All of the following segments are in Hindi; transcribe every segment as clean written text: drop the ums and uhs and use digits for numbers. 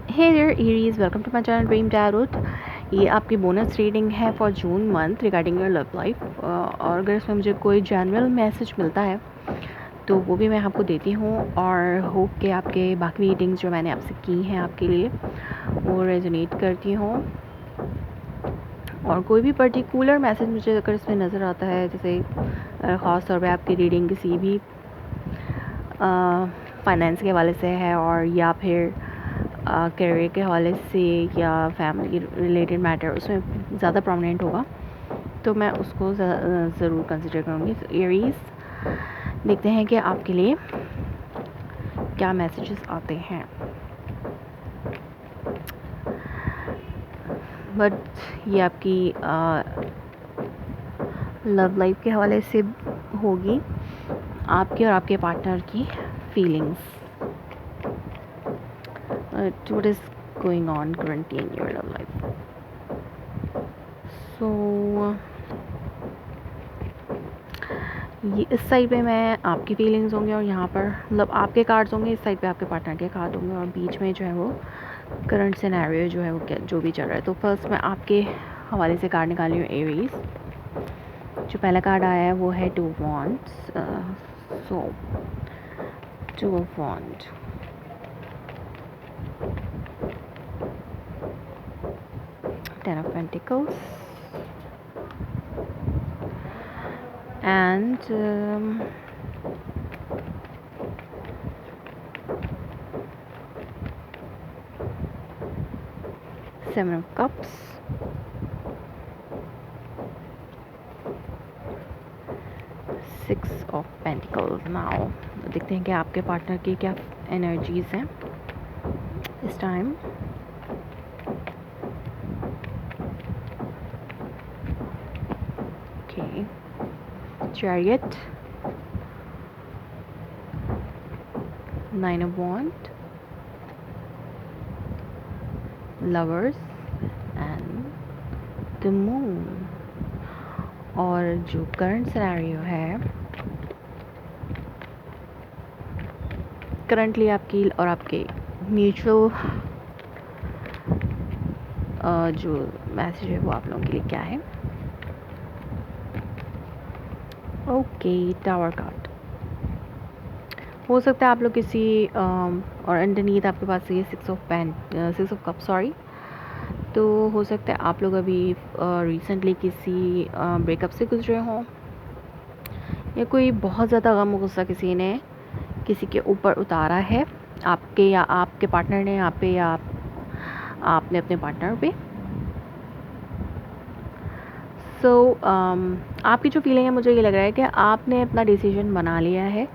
Hey there Aries, welcome to my channel Dream Tarot. ये आपकी बोनस रीडिंग है for June month regarding your love life. और अगर इसमें मुझे कोई जनरल मैसेज मिलता है तो वो भी मैं आपको देती हूँ, और होप कि आपके बाकी रीडिंग्स जो मैंने आपसे की हैं आपके लिए वो रेजोनेट करती हों। और कोई भी पर्टिकुलर मैसेज मुझे अगर इसमें नज़र आता है, जैसे ख़ास तौर पे आपकी रीडिंग किसी भी फाइनेंस के हवाले से है, और या फिर करियर के हवाले से या फैमिली रिलेटेड मैटर उसमें ज़्यादा प्रोमिनेंट होगा, तो मैं उसको ज़रूर कंसिडर करूँगी। एरीज़, देखते हैं कि आपके लिए क्या मैसेजेस आते हैं। बट ये आपकी लव लाइफ के हवाले से होगी, आपके और आपके पार्टनर की feelings. What is going on currently in your love life? So ये इस साइड पे मैं आपकी फीलिंग्स होंगे, और यहाँ पर मतलब आपके कार्ड्स होंगे, इस साइड पे आपके पार्टनर के कार्ड होंगे, और बीच में जो है वो करंट सिनेरियो जो है वो क्या जो भी चल रहा है। तो फर्स्ट मैं आपके हवाले से कार्ड निकाली हूँ एरीज। जो पहला कार्ड आया है वो है 2 of wands. So 2 of wand, Ten of Pentacles, and Seven of Cups, Six of Pentacles। Now देखते हैं कि आपके पार्टनर की क्या एनर्जीज हैं इस time. Okay, Chariot, Nine of Wands, Lovers and the Moon। और जो करंट सिनेरियो है करंटली आपकी और आपके म्यूचुअल जो मैसेज है वो आप लोगों के लिए क्या है। Okay, tower card. हो सकता है आप लोग किसी और अंडरनीथ आपके पास ये सिक्स ऑफ कप सॉरी, तो हो सकता है आप लोग अभी रिसेंटली किसी ब्रेकअप से गुजरे हों, या कोई बहुत ज़्यादा गम गुस्सा किसी ने किसी के ऊपर उतारा है, आपके या आपके पार्टनर ने आप पे, या आपने अपने पार्टनर पे। सो आपकी जो फीलिंग है, मुझे ये लग रहा है कि आपने अपना डिसीजन बना लिया है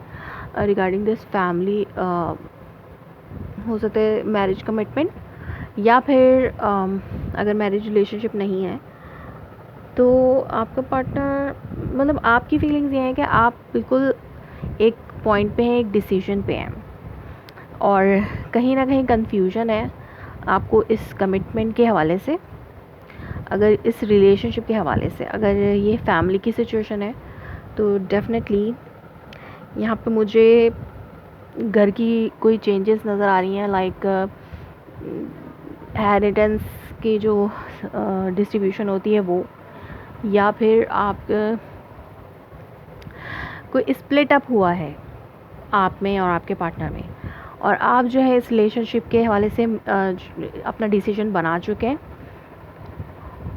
रिगार्डिंग दिस फैमिली। हो सकता है मैरिज कमिटमेंट, या फिर अगर मैरिज रिलेशनशिप नहीं है तो आपका पार्टनर, मतलब आपकी फीलिंग्स ये हैं कि आप बिल्कुल एक पॉइंट पे हैं, एक डिसीजन पे हैं, और कहीं ना कहीं कंफ्यूजन है आपको इस कमिटमेंट के हवाले से। अगर इस रिलेशनशिप के हवाले से अगर ये फैमिली की सिचुएशन है तो डेफिनेटली यहाँ पे मुझे घर की कोई चेंजेस नज़र आ रही हैं, लाइक इनहेरिटेंस की जो डिस्ट्रीब्यूशन होती है वो, या फिर आप कोई स्प्लिट अप हुआ है आप में और आपके पार्टनर में, और आप जो है इस रिलेशनशिप के हवाले से अपना डिसीजन बना चुके हैं,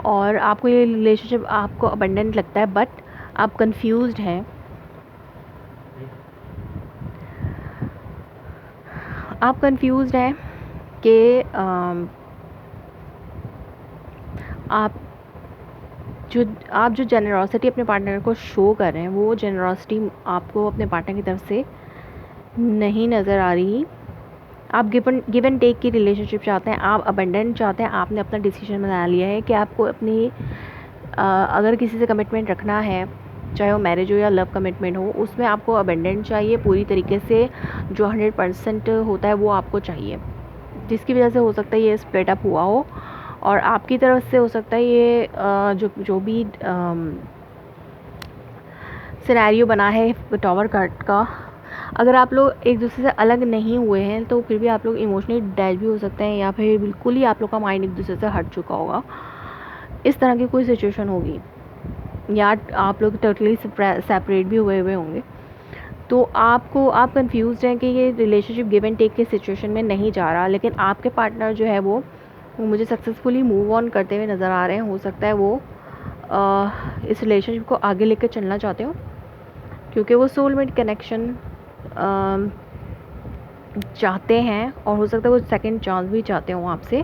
और आपको ये रिलेशनशिप आपको अबंडेंट लगता है, बट आप कंफ्यूज्ड हैं। आप कंफ्यूज्ड हैं कि आप जो जेनरॉसिटी अपने पार्टनर को शो कर रहे हैं, वो जेनरॉसिटी आपको अपने पार्टनर की तरफ से नहीं नज़र आ रही। आप गिव एंड टेक की रिलेशनशिप चाहते हैं, आप अबंडेंट चाहते हैं। आपने अपना डिसीजन बना लिया है कि आपको अपनी अगर किसी से कमिटमेंट रखना है, चाहे वो मैरिज हो या लव कमिटमेंट हो, उसमें आपको अबंडेंट चाहिए पूरी तरीके से। जो 100% होता है वो आपको चाहिए, जिसकी वजह से हो सकता है ये स्प्लिट अप हुआ हो, और आपकी तरफ से हो सकता है ये जो भी सिनेरियो बना है टावर कार्ड का, अगर आप लोग एक दूसरे से अलग नहीं हुए हैं तो फिर भी आप लोग इमोशनली डैश भी हो सकते हैं, या फिर बिल्कुल ही आप लोग का माइंड एक दूसरे से हट चुका होगा, इस तरह की कोई सिचुएशन होगी, या आप लोग टोटली सेपरेट भी हुए हुए होंगे। तो आप कंफ्यूज हैं कि ये रिलेशनशिप गिव एंड टेक के सिचुएशन में नहीं जा रहा, लेकिन आपके पार्टनर जो है वो मुझे सक्सेसफुली मूव ऑन करते हुए नज़र आ रहे हैं। हो सकता है वो इस रिलेशनशिप को आगे लेकर चलना चाहते हो, क्योंकि वो सोलमेट कनेक्शन चाहते हैं, और हो सकता है वो सेकंड चांस भी चाहते हो आपसे।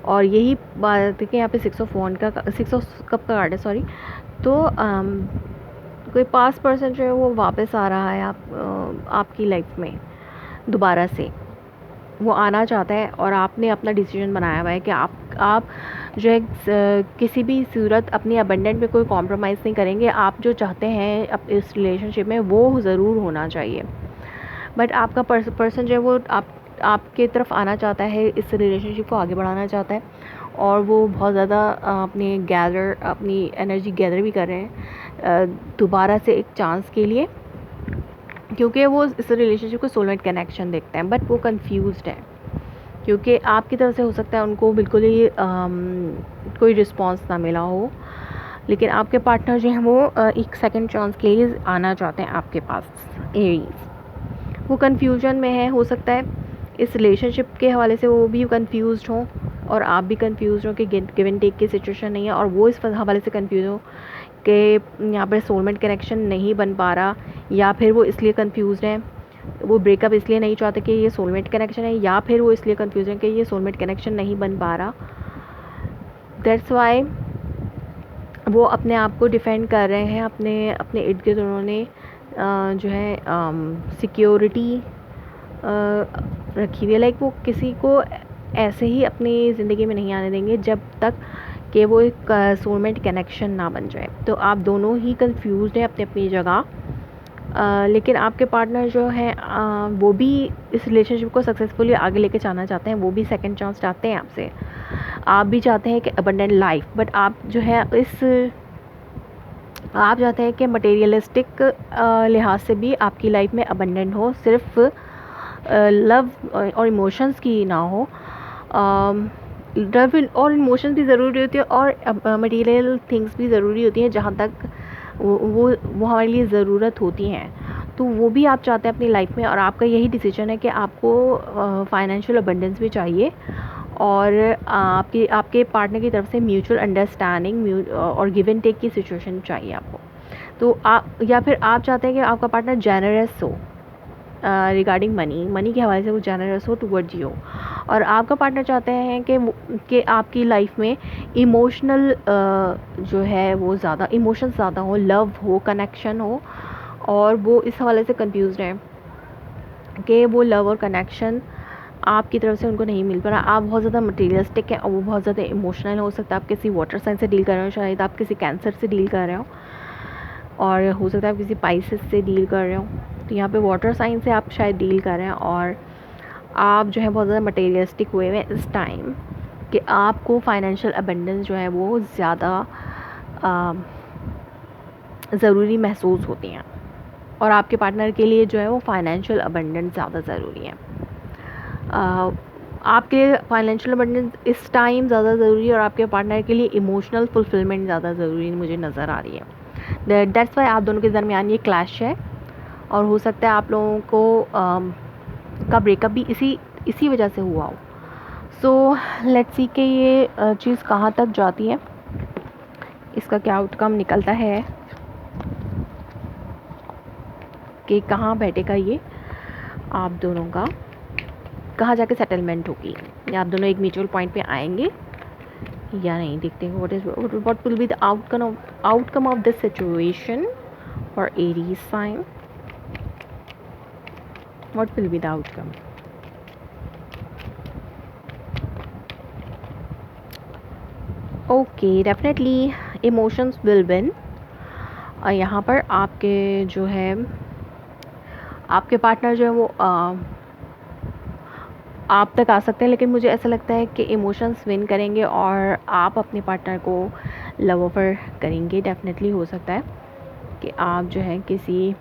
और यही बात है कि यहाँ पे 6 ऑफ कप का कार्ड है, सॉरी। तो कोई पास्ट पर्सन जो है वो वापस आ रहा है आपकी लाइफ में दोबारा से, वो आना चाहता है, और आपने अपना डिसीजन बनाया हुआ है कि आप जो है किसी भी सूरत अपनी अबंडेंट में कोई कॉम्प्रोमाइज़ नहीं करेंगे। आप जो चाहते हैं इस रिलेशनशिप में वो ज़रूर होना चाहिए, बट आपका पर्सन जो है वो आपके तरफ आना चाहता है, इस रिलेशनशिप को आगे बढ़ाना चाहता है, और वो बहुत ज़्यादा अपनी एनर्जी गैदर भी कर रहे हैं दोबारा से एक चांस के लिए, क्योंकि वो इस रिलेशनशिप को सोलमेट कनेक्शन देखते हैं। बट वो कंफ्यूज्ड है, क्योंकि आपकी तरफ से हो सकता है उनको बिल्कुल ही कोई रिस्पांस ना मिला हो, लेकिन आपके पार्टनर जो हैं वो एक सेकंड चांस के लिए आना चाहते हैं आपके पास। एरीज वो कन्फ्यूजन में है, हो सकता है इस रिलेशनशिप के हवाले से वो भी कंफ्यूज्ड हों, और आप भी कंफ्यूज हो कि गिव एंड टेक की सिचुएशन नहीं है, और वो इस हवाले से कंफ्यूज हो कि यहाँ पर सोलमेट कनेक्शन नहीं बन पा रहा, या फिर वो इसलिए कंफ्यूज हैं, वो ब्रेकअप इसलिए नहीं चाहते कि ये सोलमेट कनेक्शन है, या फिर वो इसलिए कंफ्यूज हैं कि ये सोलमेट कनेक्शन नहीं बन पा रहा। दैट्स वाई वो अपने आप को डिफेंड कर रहे हैं। अपने इर्द गिर्द उन्होंने जो है सिक्योरिटी रखी हुई है। लाइक वो किसी को ऐसे ही अपनी ज़िंदगी में नहीं आने देंगे जब तक कि वो एक सोलमेट कनेक्शन ना बन जाए। तो आप दोनों ही कंफ्यूज हैं अपनी अपनी जगह, लेकिन आपके पार्टनर जो हैं वो भी इस रिलेशनशिप को सक्सेसफुली आगे लेके जाना चाहते हैं, वो भी सेकंड चांस चाहते हैं आपसे। आप भी चाहते हैं कि अबंडेंट लाइफ, बट आप जो है आप चाहते हैं कि मटेरियलिस्टिक लिहाज से भी आपकी लाइफ में अबंडेंट हो, सिर्फ लव और इमोशंस की ना हो। लव और इमोशंस भी ज़रूरी होती है, और मटेरियल थिंग्स भी ज़रूरी होती हैं जहाँ तक वो हमारे लिए ज़रूरत होती हैं। तो वो भी आप चाहते हैं अपनी लाइफ में, और आपका यही डिसीजन है कि आपको फाइनेंशियल अबंडेंस भी चाहिए, और आपके पार्टनर की तरफ से म्यूचुअल अंडरस्टैंडिंग और गिव एंड टेक की सिचुएशन चाहिए आपको। तो या फिर आप चाहते हैं कि आपका पार्टनर जेनरस हो रिगार्डिंग मनी के हवाले से, वो जेनरस हो टुवर्ड्स यू, और आपका पार्टनर चाहते हैं कि आपकी लाइफ में इमोशनल जो है वो ज़्यादा इमोशंस ज़्यादा हो, लव हो, कनेक्शन हो, और वो इस हवाले से कंफ्यूज हैं कि वो लव और कनेक्शन आपकी तरफ से उनको नहीं मिल पा रहा। आप बहुत ज़्यादा मटेरियलिस्टिक हैं और वो बहुत ज़्यादा इमोशनल हो सकता है। आप किसी वाटर साइन से डील कर रहे हो, शायद आप किसी कैंसर से डील कर रहे हो, और हो सकता है आप किसी पाइसेस से डील कर रहे हो। तो यहाँ पे वाटर साइन से आप शायद डील कर रहे हैं, और आप जो है बहुत ज़्यादा मटेरियलिस्टिक हुए हैं इस टाइम कि आपको फाइनेंशियल अबंडेंस जो है वो ज़्यादा ज़रूरी महसूस होती हैं, और आपके पार्टनर के लिए जो है वो फाइनेंशियल अबंडेंस ज़्यादा ज़रूरी है। आपके फाइनेंशियल अबंडेंस इस टाइम ज़्यादा ज़रूरी है, और आपके पार्टनर के लिए इमोशनल फुलफिलमेंट ज़्यादा ज़रूरी मुझे नज़र आ रही है। दैट्स वाई आप दोनों के दरमियान ये क्लैश है, और हो सकता है आप लोगों को का ब्रेकअप भी इसी वजह से हुआ हो। सो लेट्स सी कि ये चीज़ कहाँ तक जाती है, इसका क्या आउटकम निकलता है, कि कहाँ बैठेगा ये आप दोनों का, कहाँ जाके सेटलमेंट होगी, या आप दोनों एक म्यूचुअल पॉइंट पे आएंगे या नहीं। देखते हैं what will be the outcome of this situation for Aries sign. What will be the outcome? Okay, definitely emotions will win. यहाँ पर आपके जो है आपके पार्टनर जो है वो आप तक आ सकते हैं, लेकिन मुझे ऐसा लगता है कि इमोशंस विन करेंगे और आप अपने पार्टनर को लव ऑफर करेंगे। डेफिनेटली हो सकता है कि आप जो है किसी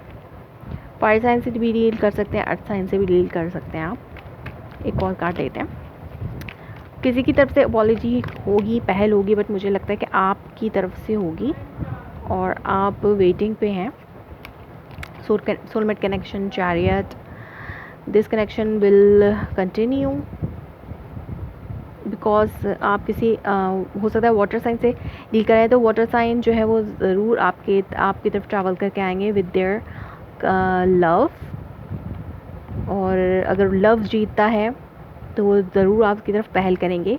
फायर साइन से भी डील कर सकते हैं, अर्थ साइन से भी डील कर सकते हैं आप। एक और कार्ड लेते हैं। किसी की तरफ से अपॉलॉजी होगी, पहल होगी, बट मुझे लगता है कि आपकी तरफ से होगी और आप वेटिंग पे हैं। Soulmate connection, chariot, this connection will continue because आप किसी हो सकता है वाटर साइन से डील कर रहे हैं, तो वाटर साइन जो है वो ज़रूर आपकी तरफ ट्रैवल करके आएंगे विद देयर लव। और अगर लव जीतता है तो वो ज़रूर आपकी तरफ पहल करेंगे,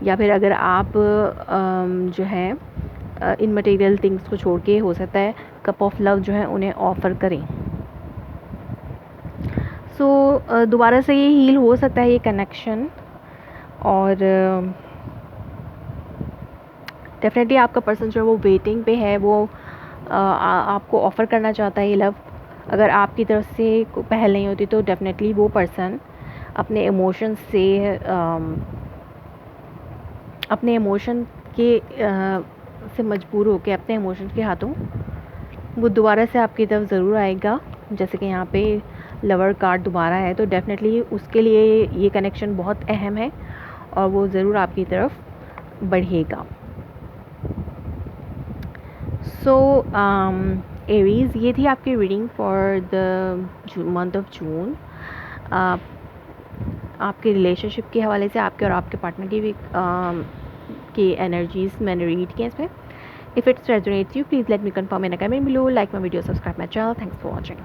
या फिर अगर आप जो है इन मटेरियल थिंग्स को छोड़ के हो सकता है कप ऑफ लव जो है उन्हें ऑफ़र करें। सो दोबारा से ये हील हो सकता है ये कनेक्शन, और डेफिनेटली आपका पर्सन जो है वो वेटिंग पे है, वो आपको ऑफ़र करना चाहता है ये लव। अगर आपकी तरफ से पहल नहीं होती तो डेफिनेटली वो पर्सन अपने इमोशन से मजबूर होकर अपने इमोशन के हाथों वो दोबारा से आपकी तरफ ज़रूर आएगा। जैसे कि यहाँ पे लवर कार्ड दोबारा है, तो डेफिनेटली उसके लिए ये कनेक्शन बहुत अहम है और वो ज़रूर आपकी तरफ बढ़ेगा। सो एरीज़, ये थी आपकी reading for the month of June. आपके रिलेशनशिप के हवाले से आपके और आपके पार्टनर की भी की एनर्जीज़ मैंने रीड की इसमें। If it's resonates you, please let me confirm in a comment below, like my video, subscribe my channel. Thanks for watching.